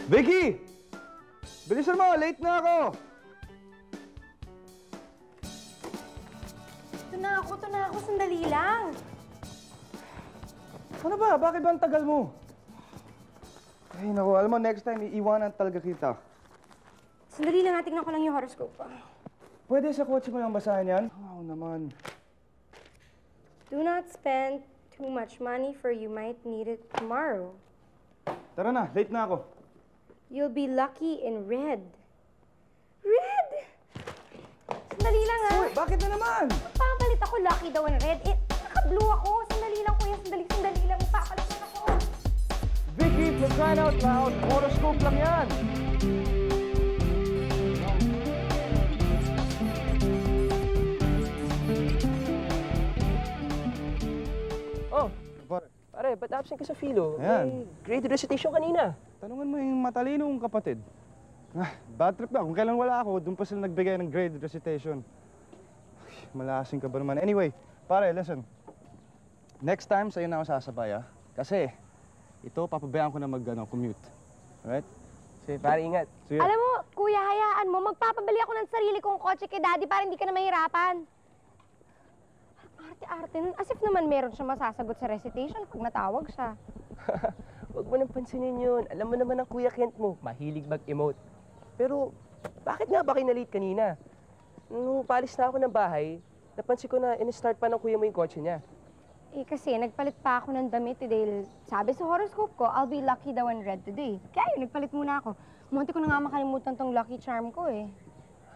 Vicky! Bilisan mo! Late na ako! Ito na ako. Sandali lang. Ano ba? Bakit ba ang tagal mo? Ay, naku. Alam mo, next time, iiwanan talaga kita. Sandali lang, tingnan ko lang yung horoscope. Pwede sa kotse mo lang basahin yan? Oo naman. Do not spend too much money for you might need it tomorrow. Tara na, late na ako. You'll be lucky in red. Red! Sandali lang, ha? Uy, bakit na naman? Papalit ako lucky daw in red. Naka-blue ako. Sandali lang, kuya. Sandali lang. Papalit na ako. Vicky, for crying out loud, horoscope lang yan. Oh, pare, ba't absent ka sa philo? Ayan. May grade recitation kanina. Tanungan mo yung matalinong kapatid. Bad trip na. Kung kailan wala ako, doon pa sila nagbigay ng grade recitation. Malasing ka ba naman? Anyway, pare, listen. Next time, sa'yo na ako sasabay, ha? Kasi, ito, papabayaan ko na mag-commute. Alright? Sige, pare, ingat. Sige. Alam mo, kuya, hayaan mo. Magpapabili ako ng sarili kong kotse kay daddy para hindi ka na mahirapan. Arte-arte nun. As if naman meron siya masasagot sa recitation pag natawag siya. Huwag mo nang pansinin yun. Alam mo naman ang Kuya Kent mo, mahilig mag-emote. Pero, bakit nga ba kinalate kanina? Nung palis na ako ng bahay, napansin ko na in-start pa ng kuya mo yung kotse niya. Eh kasi nagpalit pa ako ng damit dahil sabi sa horoscope ko, I'll be lucky daw in red today. Kaya yun, nagpalit muna ako. Munti ko na nga makalimutan tong lucky charm ko eh.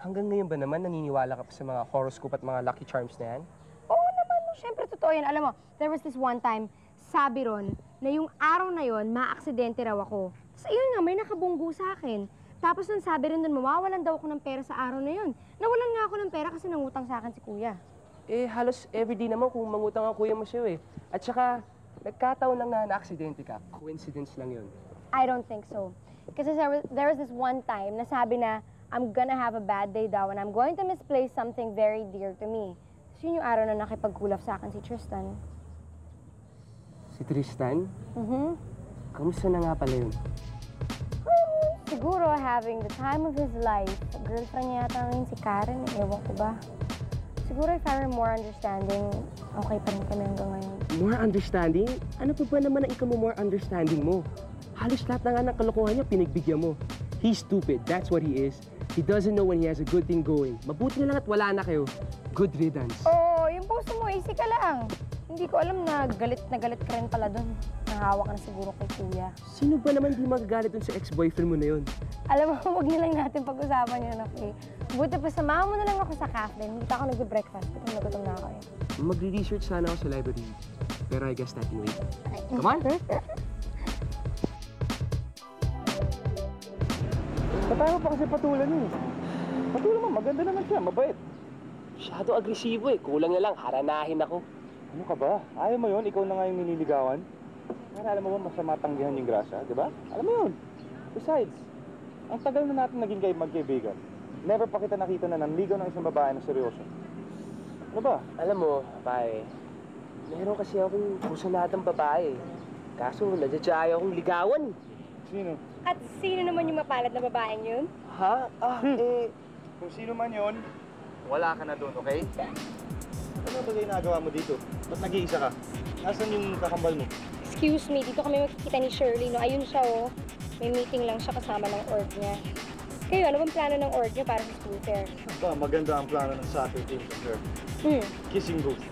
Hanggang ngayon ba naman naniniwala ka pa sa mga horoscope at mga lucky charms na yan? Oo naman, no. Siyempre totoo yan. Alam mo, there was this one time, sabi ron, na yung araw na yon maaksidente raw ako. Tapos ayun nga, may nakabunggo sa akin. Tapos nung sabi rin dun, mawawalan daw ako ng pera sa araw na yun. Nawalan nga ako ng pera kasi nangutang sa akin si kuya. Eh, halos everyday naman kung mangutang ang kuya mo sa'yo eh. At saka, nagkataon lang na na-aksidente ka. Coincidence lang yun. I don't think so. Kasi there was this one time na sabi na, I'm gonna have a bad day daw and I'm going to misplace something very dear to me. So yun yung araw na nakipagkulap sa akin si Tristan. Si Tristan? Kamusta na nga pala yun? Siguro having the time of his life. Girlfriend niya yata ngayon si Karen, ewan ko ba. Siguro if I were more understanding, okay pa rin kami hanggang ngayon. More understanding? Ano pa ba naman ang ikaw mo more understanding mo? Halos lahat na nga ng kalokohan niya pinagbigyan mo. He's stupid, that's what he is. He doesn't know when he has a good thing going. Mabuti na lang at wala na kayo. Good riddance. Oo, yung post mo, easy ka lang. Hindi ko alam na galit ka rin pala doon. Nahawa ka na siguro kay kuya. Sino ba naman di magagalit dun sa ex-boyfriend mo na yun? Alam mo, huwag na lang natin pag-usapan yun, okay? Buti pa, samahan mo na lang ako sa cafe. Hindi pa ako nag-breakfast. Gutom na gutom na ako eh. Magre-research sana ako sa library. Pero I guess that can wait. Come on! Patay mo pa kasi patulan yun. Patulan mo, maganda naman siya, mabait. Masyado agresibo eh. Kulang na lang, haranahin ako. Ano ka ba? Ayaw mo yun? Ikaw na nga yung nililigawan? Pero alam mo ba, masama tanggihan yung grasa, di ba? Alam mo yun. Besides, ang tagal na natin naging magkaibigan. Never pa kita nakita na nanligaw ng isang babae na seryoso. Ano ba? Alam mo, pare, meron kasi akong pusanadang babae. Kaso, nadyadyaya akong ligawan. Sino? At sino naman yung mapalad na babaeng yun? Ha? Kung sino man yun, wala ka na doon, okay? Ano ba ginagawa mo dito? Ba't nag-iisa ka? Nasaan yung kakambal mo? Excuse me, dito kami magkikita ni Shirley, no? Ayun siya, oh. May meeting lang siya kasama ng org niya. Kayo, ano bang plano ng org niya para sa school fair? Ba, maganda ang plano ng soccer team sa sir. Kissing booth.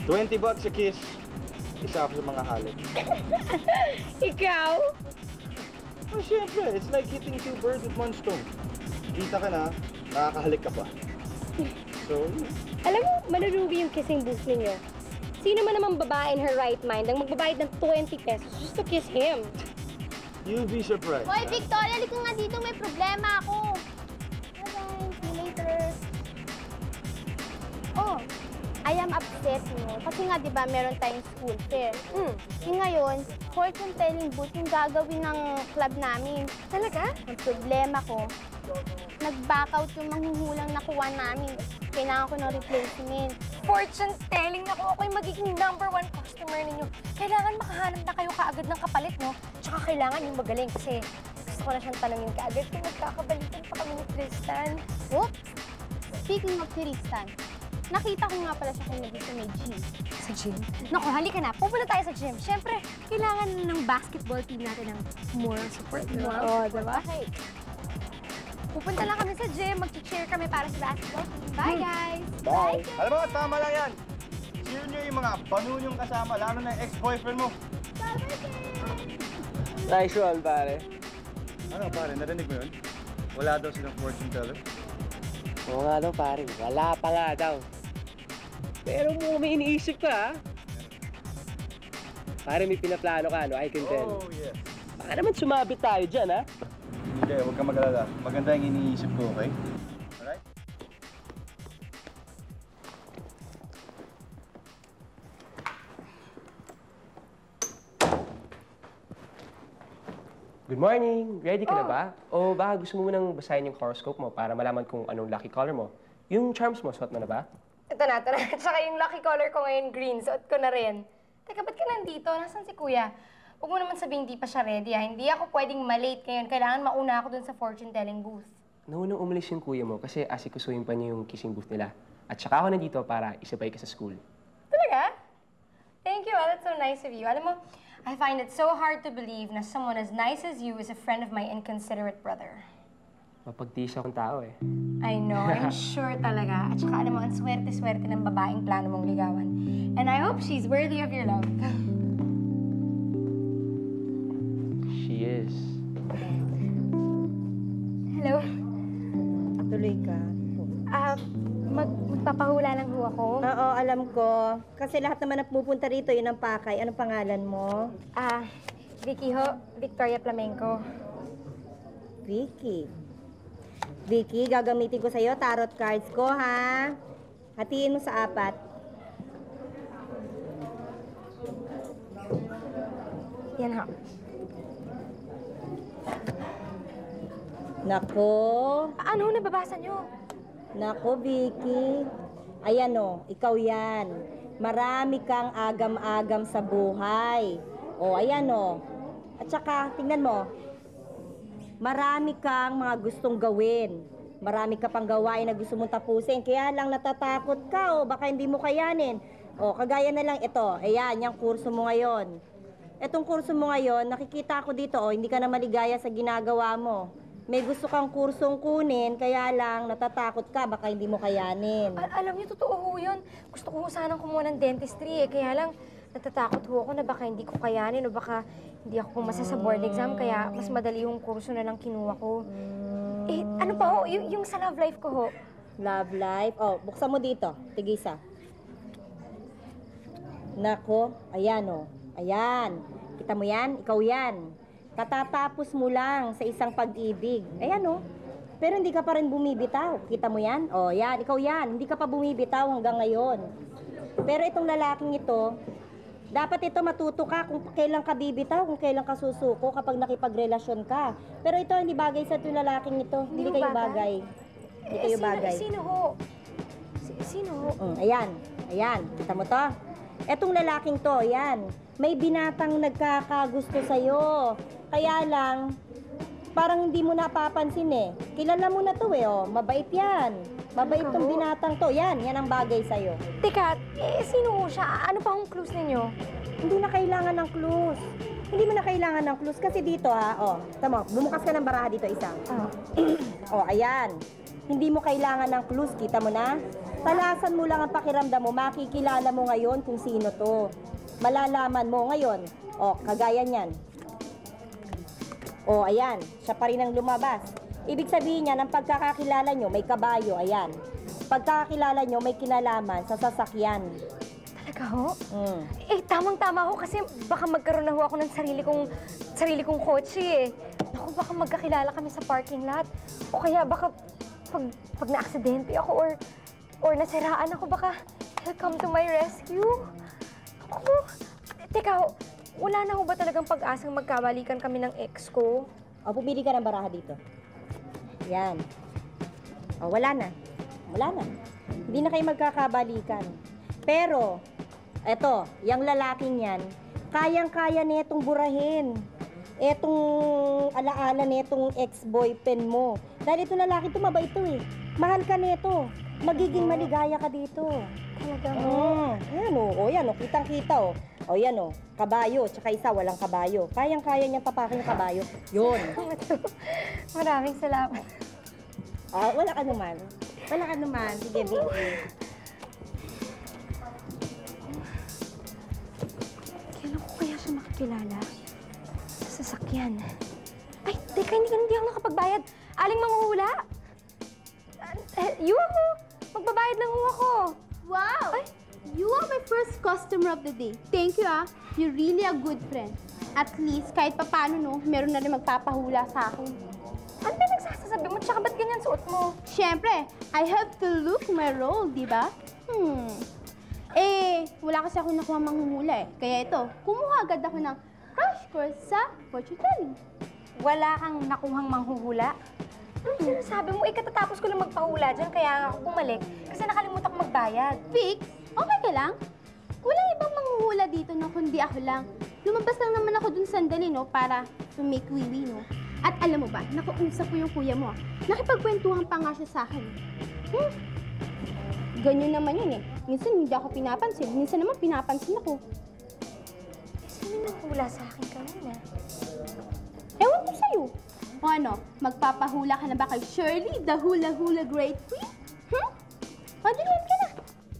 $20 a kiss. Isa ako sa mga halik. Ikaw? Oh, syempre. It's like hitting two birds with one stone. Kita ka na, nakakahalik ka pa. So, Alam mo, malulugi yung kissing booth ninyo. Sino man namang babae in her right mind ang magbabayad ng 20 pesos just to kiss him? you'll be surprised. Hoy, Victoria, halika nga dito. May problema ako. Bye-bye. See you later. Oh, I am upset, no? Kasi nga, di ba, meron tayong school fair. Ngayon, fortune telling booth yung gagawin ng club namin. Talaga? Ang problema ko, nag-back out yung manghuhulang nakuha namin. Kailangan ko ng replacement. Fortune telling na ko ako'y magiging #1 customer ninyo. Kailangan makahanap na kayo kaagad ng kapalit, no? Tsaka kailangan yung magaling kasi gusto ko ko na siyang tanungin kaagad kung magkakabalikan pa kami ni Tristan. Oops! Speaking of Tristan, nakita ko nga pala siya kung sa may gym. Sa gym? Naku, halika na. Pupunta tayo sa gym. Siyempre, kailangan ng basketball team natin ng more support. Oo, diba? Okay. Pupunta lang kami sa gym. Mag-cheer kami para sa basketball team. Bye, guys! Bye! Alam mo, tama lang yan. Cheer nyo yung mga banunyong kasama, lalo na yung ex-boyfriend mo. Nice one, pare. Ano pare, narinig mo yun? Wala daw silang fortune teller. Oo nga daw, pare. Wala pa nga daw. Pero may iniisip ka, ha? Pare, may pinaplano ka, no? I can tell. Oh, yes. Baka naman sumabit tayo dyan, ha? Hindi, huwag kang mag-alala. Maganda yung iniisip ko, okay? Alright? Good morning! Ready ka na ba? O baka gusto mo munang basahin yung horoscope mo para malaman kung anong lucky color mo? Yung charms mo, suot mo na ba? Ito na. Tsaka yung lucky color ko ngayon, green. Suot ko na rin. Teka, ba't ka nandito? Nasaan si Kuya? Huwag mo naman sabihin hindi pa siya ready, ha? Hindi ako pwedeng malate ngayon. Kailangan mauna ako dun sa fortune-telling booth. Naunang umalis yung kuya mo kasi asikusuhin pa niya yung kissing booth nila. At saka ako nandito para isabay ka sa school. Talaga? Thank you, that's so nice of you. Alam mo, I find it so hard to believe na someone as nice as you is a friend of my inconsiderate brother. Mapagtiis akong tao, eh. I know, I'm sure talaga. At saka alam mo, ang swerte-swerte ng babaeng plano mong ligawan. And I hope she's worthy of your love. She is. Hello? Tuloy ka. Magpapahula lang ho ako. Oo, alam ko. Kasi lahat naman na pupunta rito, yun ang pakay. Anong pangalan mo? Vicky ho, Victoria Flamenco. Vicky. Vicky, gagamitin ko sa'yo tarot cards ko, ha? Hatiin mo sa 4. Yan ho. Nako. Ano ho nababasa nyo? Nako, Vicky. Ayan o, ikaw yan. Marami kang agam-agam sa buhay. O, ayan o. At saka, tingnan mo. Marami kang mga gustong gawin. Marami ka pang gawain na gusto mong tapusin. Kaya lang natatakot ka o baka hindi mo kayanin. O, kagaya na lang ito. Ayan, yung kurso mo ngayon. Etong kurso mo ngayon, nakikita ko dito, o, hindi ka na maligaya sa ginagawa mo. May gusto kang kursong kunin, kaya lang natatakot ka, baka hindi mo kayanin. Alam niyo, totoo ho yun. Gusto ko sanang kumuha ng dentistry, Kaya lang, natatakot ho ako na baka hindi ko kayanin o baka hindi ako pumasa sa board exam, kaya mas madali yung kurso na lang kinuha ko. Ano pa ho? Yung sa love life ko ho. Love life. Oh, buksan mo dito. Tigisa. Nako, ayan o. Ayan. Kita mo yan? Ikaw yan. Katatapos mo lang sa isang pag-ibig. Ayan o. Pero hindi ka pa rin bumibitaw. Kita mo yan? O, yan. Ikaw yan. Hindi ka pa bumibitaw hanggang ngayon. Pero itong lalaking ito, dapat ito matuto ka kung kailan ka bibitaw, kung kailan ka susuko kapag nakipagrelasyon ka. Pero ito, hindi bagay sa itong lalaking ito. Hindi kayo bagay. Hindi kayo bagay. Sino ho? Sino ho? Ayan. Ayan. Kita mo to? Etong lalaking to, yan. May binatang nagkakagusto sa'yo. Kaya lang, parang hindi mo napapansin eh. Kilala mo na to eh, oh. Mabait yan. Mabait tong binatang to. Yan ang bagay sa'yo. Teka, sino ho siya? Ano pa ang clues ninyo? Hindi na kailangan ng clues. Hindi mo na kailangan ng clues. Kasi dito ha, oh. Tama, bumukas ka ng baraha dito isa. Oh, ayan. Hindi mo kailangan ng clues. Kita mo na? Talasan mo lang ang pakiramdam mo. Makikilala mo ngayon kung sino to. Malalaman mo ngayon. Oh, kagaya niyan. Oh, ayan. Siya pa rin ang lumabas. Ibig sabihin niya, ng pagkakakilala nyo, may kabayo. Ayan. Pagkakakilala nyo, may kinalaman sa sasakyan. Talaga ho? Tamang-tama ho kasi baka magkaroon na ho ako ng sarili kong kotse eh. Naku, baka magkakilala kami sa parking lot. O kaya baka pag na-aksidente ako or nasiraan ako, baka he'll come to my rescue. Naku, teka ho, wala na ho ba talagang pag-asang magkabalikan kami ng ex ko? O, pumili ka ng baraha dito. Yan. O, wala na. Wala na. Hindi na kayo magkakabalikan. Pero, eto, yung lalaking yan, kayang-kaya nitong burahin. etong alaala netong ex-boyfriend mo. Dahil ito lalaki to, mabait to eh. Mahal ka nito. Magiging maligaya ka dito. Talaga mo? Ayan o, yan o, kitang-kita o. O yan o, kabayo, tsaka isa walang kabayo. Kayang-kaya niyang tapakin yung kabayo. Yun. Maraming salamat. Ah, wala ka naman. Wala ka naman. Sige, Vicky. Kailan ko kaya siya makikilala? Sa sasakyan. Ay, teka, hindi ako nakapagbayad. Aling manghuhula? Yuhu! Magbabayad lang ho ako. Wow! Ay. You are my first customer of the day. Thank you, ah. You're really a good friend. At least, kahit papano, no, meron na rin magpapahula sa akin. Ano ba nagsasasabi mo? Tsaka ba't ganyan suot mo? Siyempre, I have to look my role, di ba? Eh, wala kasi ako nakuha manghuhula eh. Kaya ito, kumuha agad ako ng crash course sa fortune telling. Wala kang nakuhang manghuhula? Anong sinasabi mo? Katatapos ko lang magpahula dyan, kaya ako bumalik. Kasi nakalimutan ko magbayad. Fix? Okay ka lang? Walang ibang manghuhula dito no, kundi ako lang. Lumabas lang naman ako dun sandali, no, para to make wiwi, no. At alam mo ba, nakausap ko yung kuya mo. Nakipagkwentuhan pa nga siya sa akin. Ganyan naman yun eh. Minsan hindi ako pinapansin, minsan naman pinapansin ako. Sino nanghula sa akin kanina? Ewan ko sa'yo. O ano, magpapahula ka na ba kay Shirley, the hula-hula great queen? O, dinuot ka na.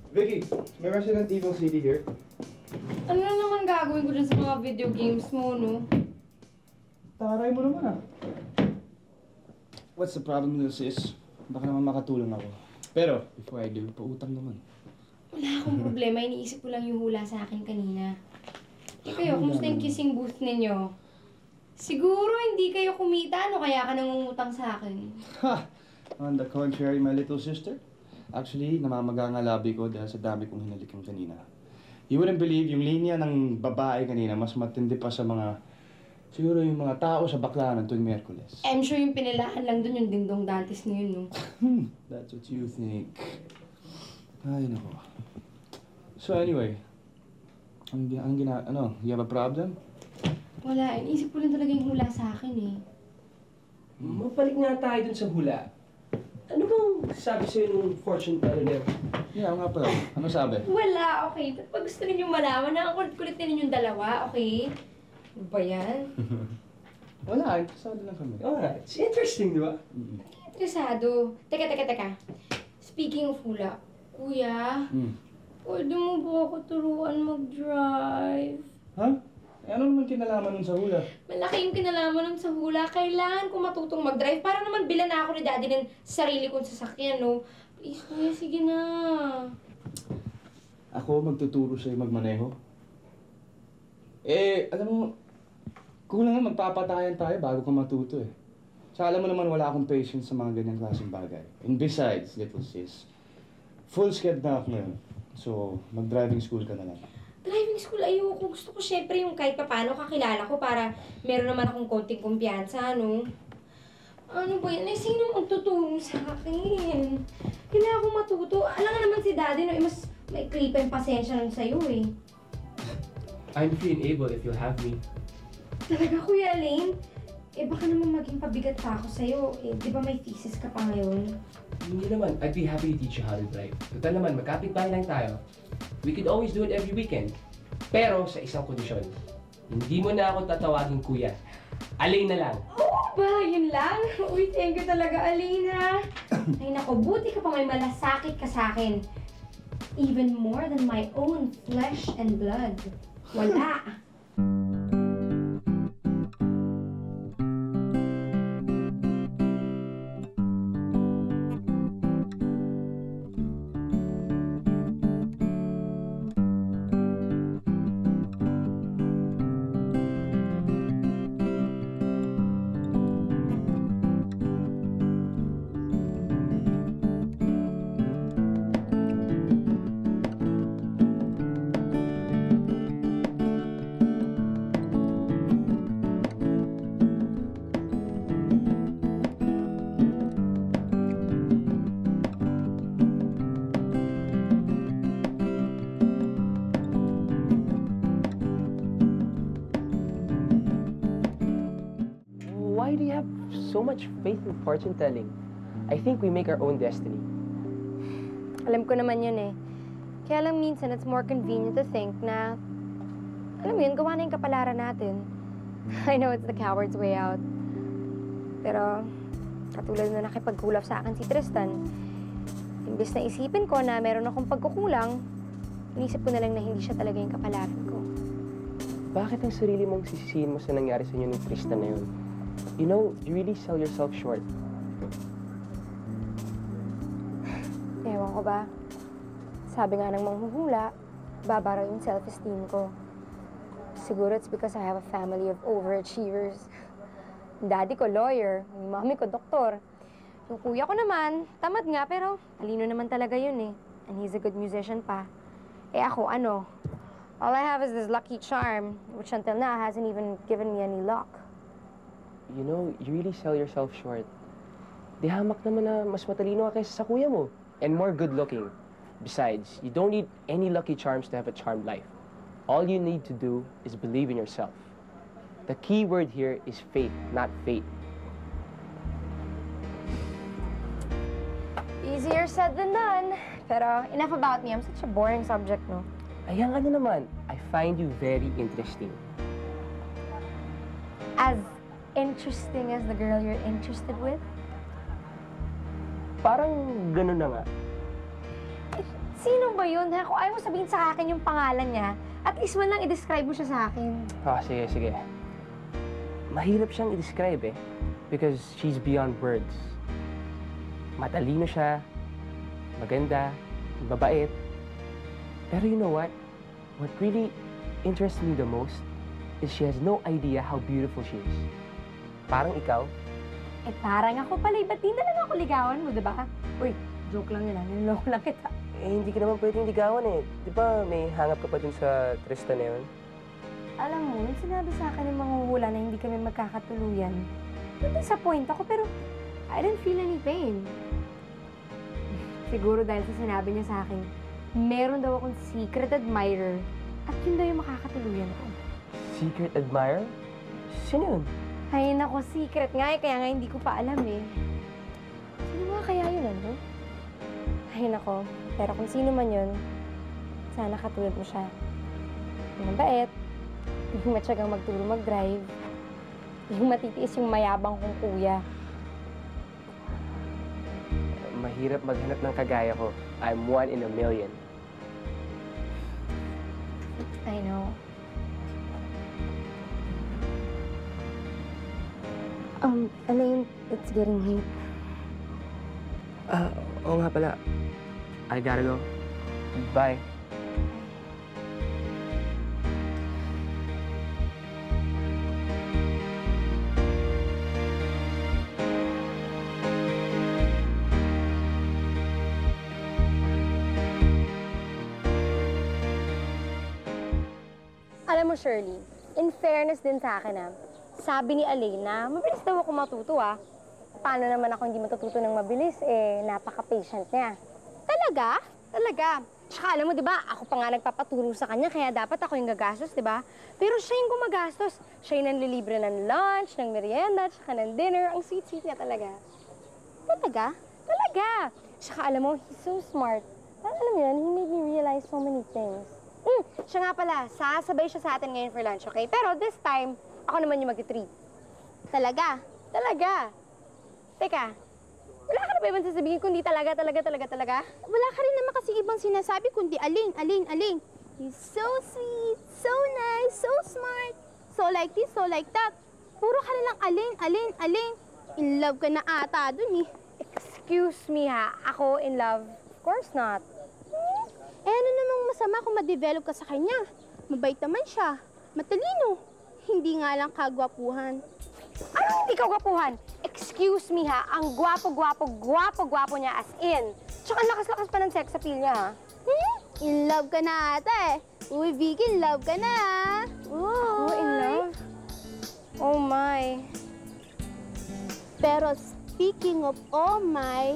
Vicky, may Resident Evil CD here. Ano na naman gagawin ko dyan sa mga video games mo, no? Taray mo naman ah. What's the problem with sis? Baka naman makatulong ako. Pero, before I do, pautang naman. Wala akong problema. Iniisip ko lang yung hula sa akin kanina. Kayo, kumusta yung kissing booth ninyo? Siguro hindi kayo kumita, ano kaya ka nangungutang sa akin? Ha! On the contrary, my little sister. Actually, namamaga nga labi ko dahil sa dami kong hinalikan kanina. You wouldn't believe, yung linya ng babae kanina mas matindi pa sa mga... Siguro yung mga tao sa baklaran tuwing Miyerkules. I'm sure yung pinilahan lang dun yung dingdong dantes na yun, no? That's what you think. Ay, nako. So anyway, you have a problem? Wala, iniisip ko lang talaga yung hula sa akin, eh. Mapalik nga tayo dun sa hula. Ano bang sabi sa'yo nung fortune teller niya? Yeah, nga pala. Ano sabi? Wala, okay. Pag gusto niyo malaman, na ang kulit-kulit na ninyong dalawa, okay? Ano ba yan? Wala, interesado lang kami. Alright, it's interesting, di ba? Interesado. Teka. Speaking of hula, kuya, pwede mo ba ako turuan mag-drive? Ha? Eh, ano naman kinalaman nun sa hula? Malaki yung kinalaman nun sa hula. Kailangan ko matutong mag-drive para naman bilan na ako ni daddy ng sarili kong sasakyan, no? Please, kuya, sige na. Ako magtuturo sa'yo magmaneho? Eh, alam mo, kulang na magpapatayan tayo bago ka matuto eh. Tsaka alam mo naman wala akong patience sa mga ganyang klaseng bagay. And besides, little sis, full sked na ako ngayon. So, mag-driving school ka na lang. Driving school, ayoko. Gusto ko syempre yung kahit paano kakilala ko para meron naman akong konting kumpiyansa, no? Ano ba yan? Eh, sino magtutulong sa akin? Kailangan ko matuto. Alam nga naman si daddy, no? Eh, mas may clip and pasensya nun sa'yo, eh. I'm free and able if you'll have me. Talaga, Kuya Lane? Eh, baka naman maging pabigat pa ako sa'yo. Eh, di ba may thesis ka pa ngayon? Hindi naman, I'd be happy to teach you how to drive. Total naman, magkapit-bahay lang tayo. We could always do it every weekend. Pero sa isang kondisyon, hindi mo na ako tatawagin kuya. Alain na lang. Oo ba? Yun lang? Uy, thank you talaga, Alina. Ay nako, buti ka pa may malasakit ka sa akin. Even more than my own flesh and blood. Wala. why do you have so much faith in fortune telling? I think we make our own destiny. Alam ko naman yun eh. Kaya lang minsan it's more convenient to think na, alam mo yun, gawa na yung kapalaran natin. I know it's the coward's way out. Pero, katulad na nakipagkulap sa akin si Tristan, imbes na isipin ko na meron akong pagkukulang, inisip ko na lang na hindi siya talaga yung kapalaran ko. Bakit ang sarili mong sisisihin mo sa nangyari sa inyo ni Tristan na yun? You know, you really sell yourself short. Ewan ko ba? Sabi nga ng manghuhula, babara yung self-esteem ko. Siguro it's because I have a family of overachievers. Daddy ko, lawyer. Yung mami ko, doktor. Yung kuya ko naman, tamad nga, pero talino naman talaga yun eh. And he's a good musician pa. Eh ako, ano? All I have is this lucky charm, which until now hasn't even given me any luck. You know, you really sell yourself short. Di hamak naman na mas matalino ka kaysa sa kuya mo. And more good-looking. Besides, you don't need any lucky charms to have a charmed life. All you need to do is believe in yourself. The key word here is faith, not fate. Easier said than done. Pero enough about me. I'm such a boring subject, no? Ayan ka na naman. I find you very interesting. As interesting as the girl you're interested with? Parang ganun na nga. Sino ba yun? Ha? Kung ayaw mo sabihin sa akin yung pangalan niya, at least man lang i-describe mo siya sa akin. Sige. Mahirap siyang i-describe eh. Because she's beyond words. Matalino siya, maganda, mabait. Pero you know what? What really interests me the most is she has no idea how beautiful she is. Parang ikaw. Eh parang ako pala, ba't di na lang ako ligawan mo, diba? Uy, joke lang yun, niloloko lang kita. Eh, hindi ka naman pwedeng ligawan eh. Di ba may hangap ka pa dun sa Tristan na yun? Alam mo, nung sinabi sa akin ng mga hula na hindi kami magkakatuluyan, na-disappoint ako, pero I didn't feel any pain. Siguro dahil sa sinabi niya sa akin, meron daw akong secret admirer at yun daw yung makakatuluyan ko. Secret admirer? Sino yun? Ay, nako, secret nga eh, kaya nga hindi ko pa alam eh. Sino nga kaya yun, ano? Ay, nako, pero kung sino man yun, sana katulad mo siya. Yung mabait, yung matyagang magturo mag-drive, yung matitiis yung mayabang kong kuya. Mahirap maghanap ng kagaya ko. I'm 1 in a million. I know. Elaine, it's getting late. Oo nga pala. I gotta go. Bye. Alam mo, Shirley, in fairness din sa akin, sabi ni Elaine na mabilis daw ako matuto, Paano naman ako hindi matututo ng mabilis, napaka-patient niya. Talaga? Talaga. Tsaka alam mo, di ba, ako pa nga nagpapaturo sa kanya, kaya dapat ako yung gagastos, di ba? Pero siya yung gumagastos. Siya yung nanlilibre ng lunch, ng merienda, tsaka ng dinner. Ang sweet-sweet niya talaga. Talaga? Talaga! Tsaka alam mo, he's so smart. Alam mo yun, he made me realize so many things. Siya nga pala, sasabay siya sa atin ngayon for lunch, okay? Pero this time, ako naman yung mag-treat. Talaga? Talaga! Teka, wala ka na ba ibang sasabihin kundi talaga? Wala ka rin naman kasi ibang sinasabi kundi Aling. He's so sweet, so nice, so smart, so like this, so like that. Puro ka na lang Aling. In love ka na ata dun eh. Excuse me ha, ako in love? Of course not. Eh ano namang masama kung ma-develop ka sa kanya? Mabait naman siya, matalino, hindi nga lang kagwapuhan. Ano hindi ka gwapuhan? Excuse me ha, ang gwapo niya as in. Tsaka ang lakas-lakas pa ng sex appeal niya ha. In love ka na ata eh. Uy, Vicky, in love ka na Oh, in love? Oh my. Pero speaking of oh my,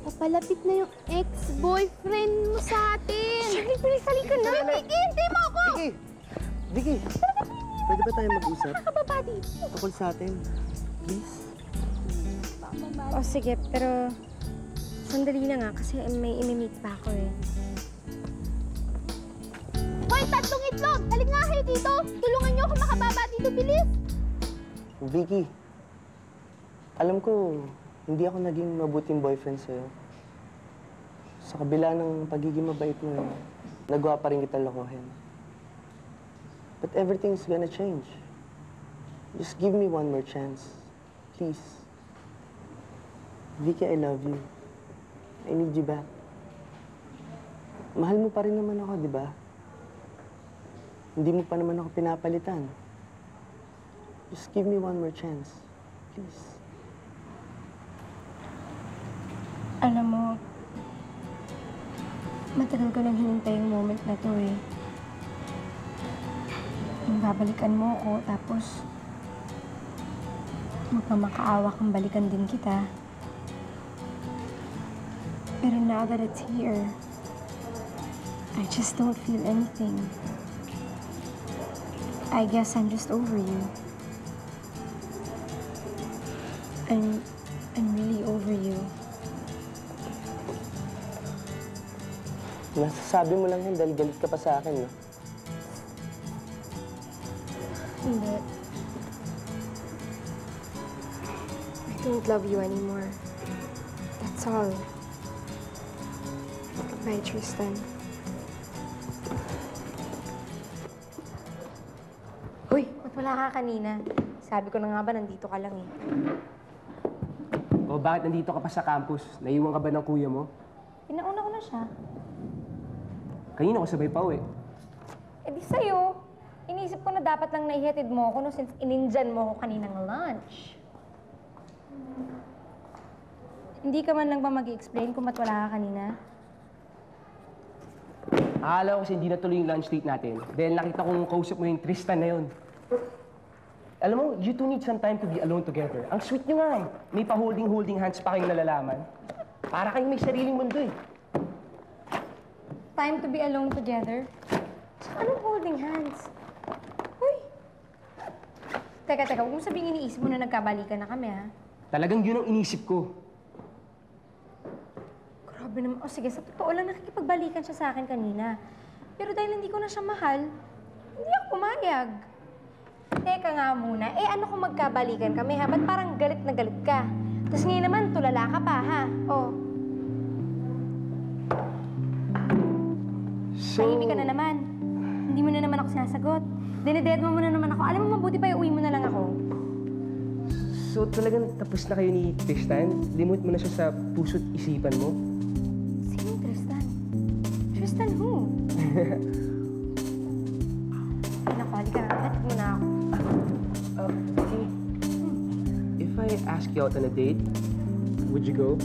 papalapit na yung ex-boyfriend mo sa atin. Shirley, please, halika na. Vicky, hindi mo ako! Vicky! Pwede ba tayo mag-usap? Nakababa dito. Tungkol sa atin. Please? O sige, pero sandali na nga kasi may imi-meet pa ako eh. Hoy, tatlong itlog! Halika nga kayo dito! Tulungan niyo ako makababa dito, bilis! Vicky, alam ko, hindi ako naging mabuting boyfriend sa'yo. Sa kabila ng pagiging mabait mo, nagawa pa rin kita lokohin. But everything's gonna change. Just give me one more chance. Please. Vicky, I love you. I need you back. Mahal mo pa rin naman ako, di ba? Hindi mo pa naman ako pinapalitan. Just give me one more chance. Please. Alam mo, matagal ko nang hinintay yung moment na to eh. Yung babalikan mo ko, tapos magmamakaawa kang balikan din kita. Pero now that it's here, I just don't feel anything. I guess I'm just over you. I'm really over you. Nasasabi mo lang yan dahil galit ka pa sa akin, no? Hindi. I don't love you anymore. That's all. Bye, Tristan. Uy, ba't wala ka kanina? Sabi ko na nga ba, nandito ka lang eh. O bakit nandito ka pa sa campus? Naiwan ka ba ng kuya mo? Pinauna ko na siya. Kanina ko sabay pa uwi. Eh di sa'yo. Inisip ko na dapat lang naihatid mo ako no since inindyan mo ako kaninang lunch. Hindi ka man lang ba mag-explain kung ba't wala ka kanina? Akala ko kasi hindi natuloy yung lunch date natin. Dahil nakita kong kausap mo yung Tristan na yun. Alam mo, you two need some time to be alone together. Ang sweet nyo nga eh. May pa-holding hands pa kayong nalalaman. Para kayong may sariling mundo eh. Time to be alone together? Tsaka anong holding hands? Uy! Teka, huwag mo sabihin iniisip mo na nagkabalikan na kami, ha? Talagang yun ang inisip ko. Grabe naman. O sige, sa totoo lang nakikipagbalikan siya sa akin kanina. Pero dahil hindi ko na siya mahal, hindi ako pumayag. Teka nga muna, eh ano kung magkabalikan kami, ha? Ba't parang galit na galit ka? Tapos ngayon naman, tulala ka pa, ha? Oh. Tahimik ka na naman. Hindi mo na naman ako sinasagot. Dineded mo na naman ako. Alam mo, mabuti pa uwi mo na lang ako. So talagang tapos na kayo ni Tristan? Limot mo na siya sa puso't isipan mo? Sino Tristan? Tristan who? Naku, halika na. Hatid mo na ako. Okay. If I ask you out on a date, would you go?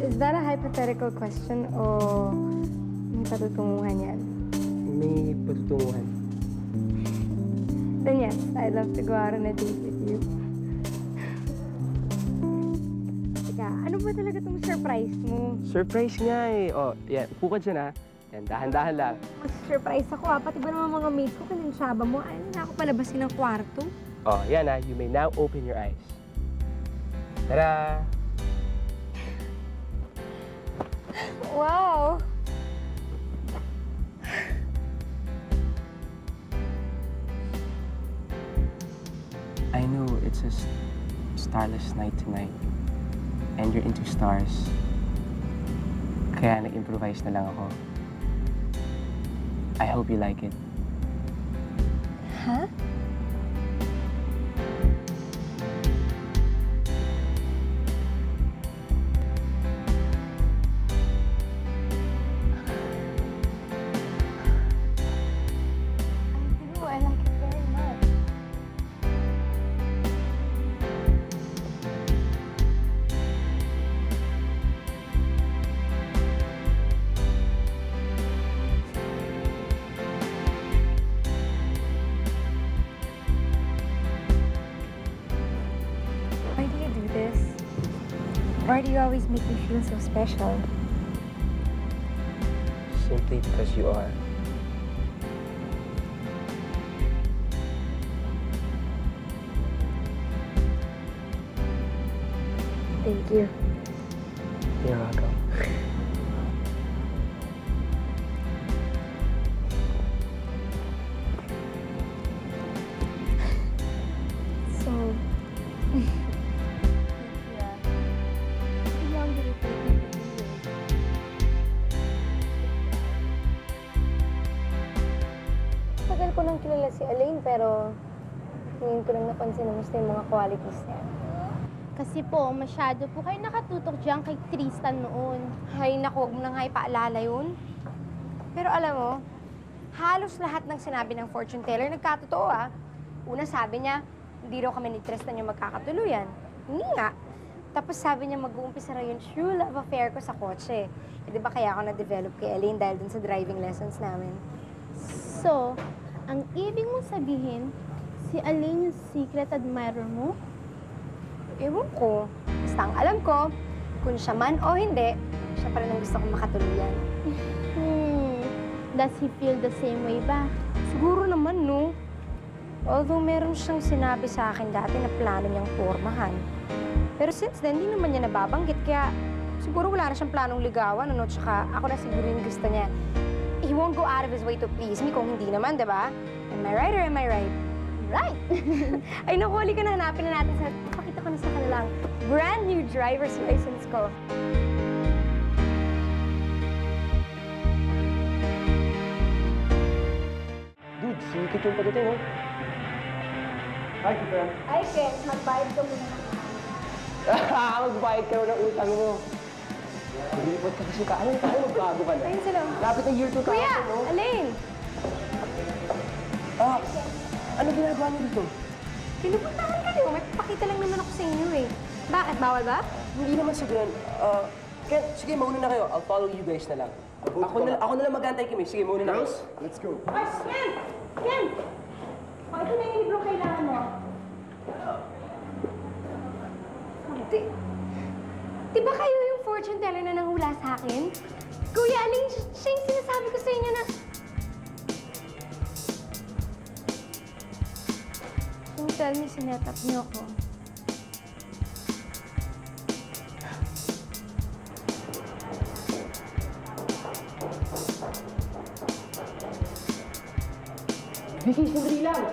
Is that a hypothetical question o may patutunguhan yan? May patutunguhan. Then yes, I'd love to go out on a date with you. Teka, ano ba talaga itong surprise mo? Surprise nga eh. Oh, yeah. Upo ka dyan ha. Yan, dahan-dahan lang. Mag-surprise ako ha. Pati ba naman mga mates ko kinansyaba mo? Ayaw na ako palabasin ng kwarto. Oh, yan ha. You may now open your eyes. Tara! Wow! I know it's a starless night tonight. And you're into stars. Kaya nag-improvise na lang ako. I hope you like it. Huh? I like it very much. Why do you do this? Why do you always make me feel so special? Simply because you are. Thank you. You're welcome. So, yeah. How long did it take you to do it? Tagal ko nang kilala si Elaine, pero ngayon ko lang napansin na gusto yung mga qualities niya. Kasi po, masyado po kayo nakatutok dyan kay Tristan noon. Hay, naku, huwag mo nang paalala yun. Pero alam mo, halos lahat ng sinabi ng fortune teller nagkatotoo, ah. Una sabi niya, hindi raw kami ni Tristan yung magkakatuluyan. Hindi nga. Tapos sabi niya mag-uumpisa raw yung true love affair ko sa kotse. Eh, di ba kaya ako na-develop kay Elaine dahil dun sa driving lessons namin? So, ang ibig mong sabihin, si Elaine yung secret admirer mo? Ewan ko. Basta ang alam ko, kung siya man o hindi, siya pa rin ang gusto kong makatuluyan. Does he feel the same way ba? Siguro naman, no? Although meron siyang sinabi sa akin dati na plano niyang pormahan. Pero since then, hindi naman niya nababanggit. Kaya siguro wala na siyang planong ligawan, ano? Tsaka ako na siguro yung gusto niya. He won't go out of his way to please me kung hindi naman, di ba? Am I right or am I right? Right! Ay, naku, halika na, hanapin na natin sa... Pakita ko na sa kanilang brand new driver's license ko. Dude, sikit yung pagdating, oh. Hi, Tita. Ay, Ken, magbayad ka muna. Magbayad ka ng utang mo. Malipot ka kasi ka. Alam tayo, magbago ka na. Ayun sila. Lapit ng year 2000, Kuya! no? Elaine! Ano ginagawa niyo dito? Pinupuntahan ka niyo. May papakita lang naman ako sa inyo eh. Bakit? Bawal ba? Hindi naman sa ganun. Ken, sige, mauna na kayo. I'll follow you guys na lang. Ako na lang mag-antay kami. Sige, mauna na kayo. Let's go. Ay, Ken! Ken! O, ito na yung libro kailangan mo. Di ba kayo yung fortune teller na nanghula sa akin? Kuya Aling, siya yung sinasabi ko sa inyo na... Can you tell me, sinetap niyo ako? Vicky, sandali lang!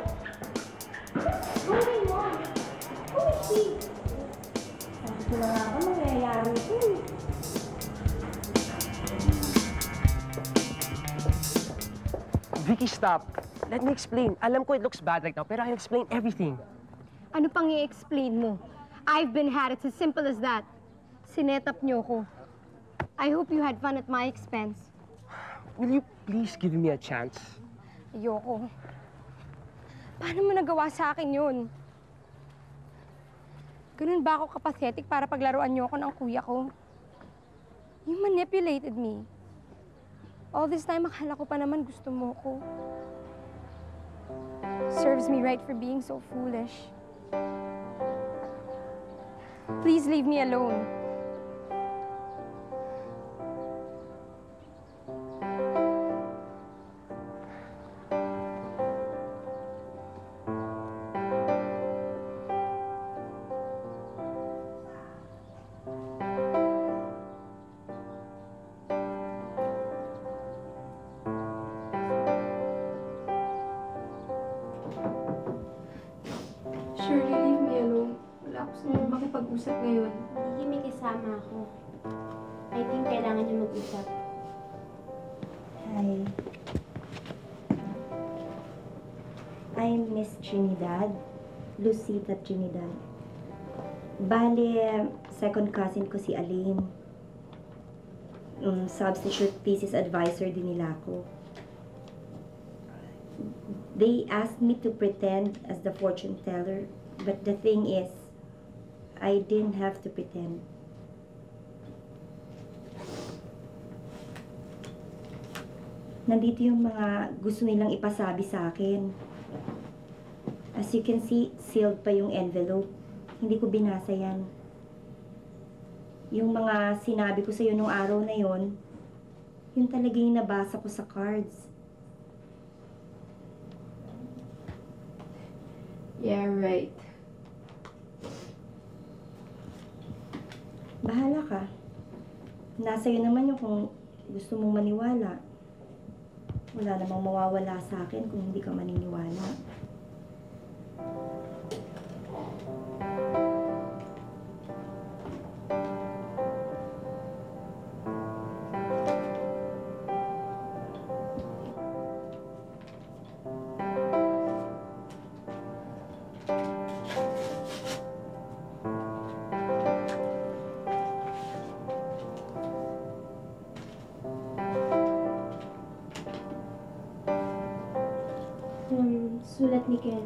Going on? Who is he? Sabi ko na nga ba mangyayari ito eh. Vicky, stop. Let me explain. Alam ko it looks bad right now, pero I'll explain everything. Ano pang i-explain mo? I've been had. It's as simple as that. Sinetap niyo ko. I hope you had fun at my expense. Will you please give me a chance? Ayoko. Paano mo nagawa sa akin yun? Ganun ba ako kapathetic para paglaruan niyo ako ng kuya ko? You manipulated me. All this time, akala ko pa naman gusto mo ko. Serves me right for being so foolish. Please leave me alone. Shirley, leave me alone. Wala ako sa makipag-usap ngayon. Hindi may kasama ako. I think kailangan niyo mag-usap. Hi. I'm Miss Trinidad. Lucita Trinidad. Bale, second cousin ko si Elaine. Substitute thesis advisor din nila ako. They asked me to pretend as the fortune teller, but the thing is, I didn't have to pretend. Nandito yung mga gusto nilang ipasabi sa akin. As you can see, sealed pa yung envelope. Hindi ko binasa yan. Yung mga sinabi ko sa'yo nung araw na yon, yun talaga yung nabasa ko sa cards. Yeah, right. Bahala ka. Nasa iyo naman yung kung gusto mong maniwala. Wala namang mawawala sa akin kung hindi ka maniniwala. Sulat ni Ken.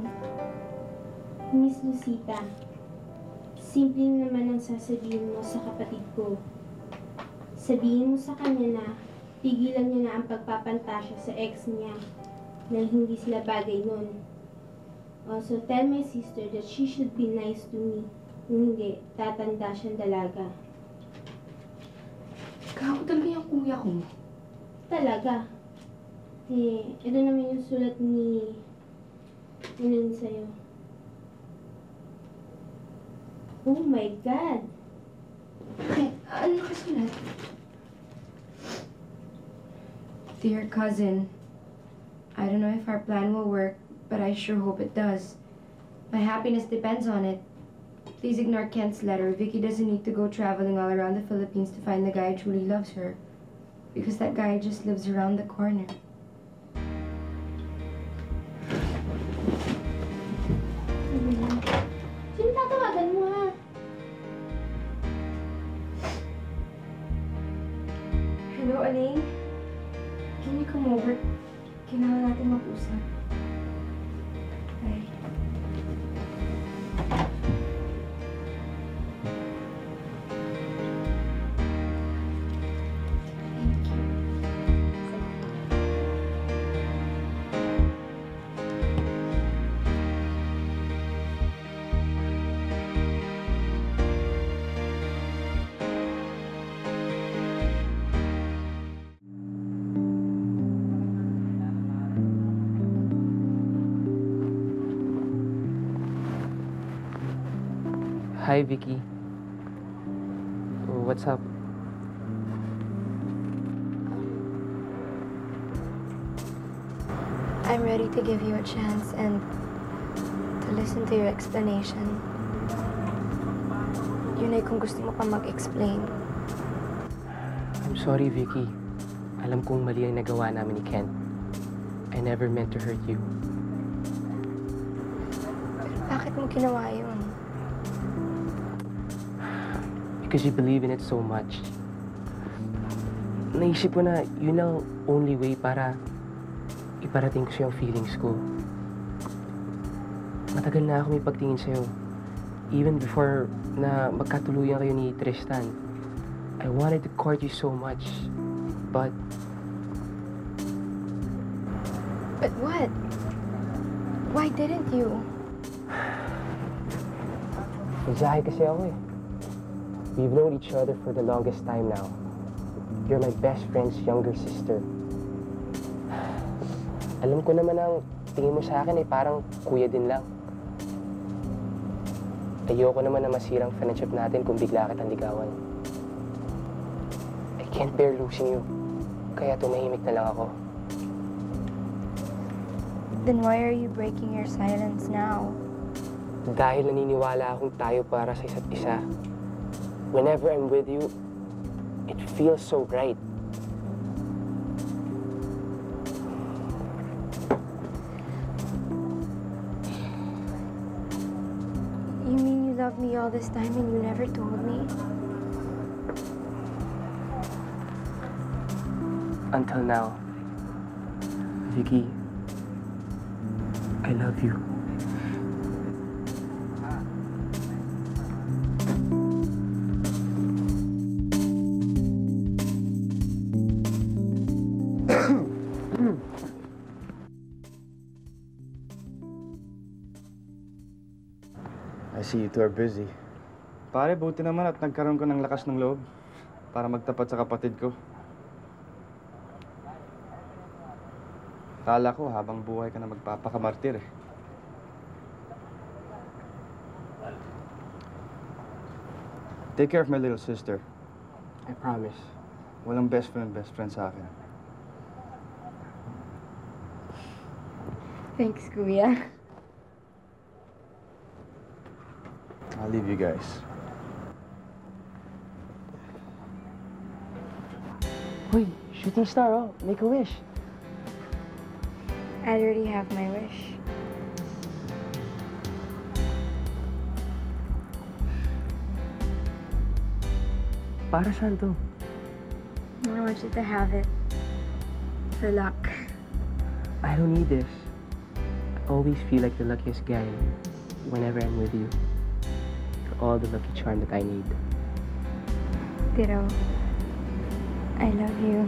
Miss Lucita, simple naman ang sasabihin mo sa kapatid ko. Sabihin mo sa kanya na pigilan niya na ang pagpapantasya sa ex niya na hindi sila bagay nun. Also, tell my sister that she should be nice to me. Kung hindi, tatanda siyang dalaga. Gago talaga yung kuya ko. Talaga. Eh, ito naman yung sulat ni Inan sa'yo. Oh my God! Ano nakasulat? Dear cousin, I don't know if our plan will work, but I sure hope it does. My happiness depends on it. Please ignore Kent's letter. Vicky doesn't need to go traveling all around the Philippines to find the guy who truly loves her. Because that guy just lives around the corner. Sino tatawagan mo, ha? Hello, Aling? Can you come over? Kailangan natin mag-usap. Bye. Thank you. Hi, Vicky. What's up? I'm ready to give you a chance and to listen to your explanation. Yun ay kung gusto mo pa mag-explain. I'm sorry, Vicky. Alam kong mali ang nagawa namin ni Kent. I never meant to hurt you. Pero bakit mo ginawa yun? Because you believe in it so much. Naisip ko na yun ang only way para iparating ko sa'yo ang feelings ko. Matagal na ako may pagtingin sa'yo. Even before na magkatuluyan kayo ni Tristan. I wanted to court you so much. But what? Why didn't you? Masahe kasi ako eh. We've known each other for the longest time now. You're my best friend's younger sister. Alam ko naman ang tingin mo sa akin ay parang kuya din lang. Ayoko naman na masirang friendship natin kung bigla kitang ligawan. I can't bear losing you. Kaya tumahimik na lang ako. Then why are you breaking your silence now? Dahil naniniwala akong tayo para sa isa't isa. Whenever I'm with you, it feels so right. You mean you loved me all this time and you never told me? Until now, Vicky, I love you. I see you two are busy. Pare, buti naman at nagkaroon ka ng lakas ng loob para magtapat sa kapatid ko. Kala ko habang buhay ka na magpapakamartir eh. Take care of my little sister. I promise. Walang best friend sa akin. Thanks, Kuya. I'll leave you guys. Hoy, shooting star, oh. Make a wish. I already have my wish. Para saan to? I want you to have it. For luck. I don't need this. I always feel like the luckiest guy whenever I'm with you. You're all the lucky charm that I need. Ditto. I love you.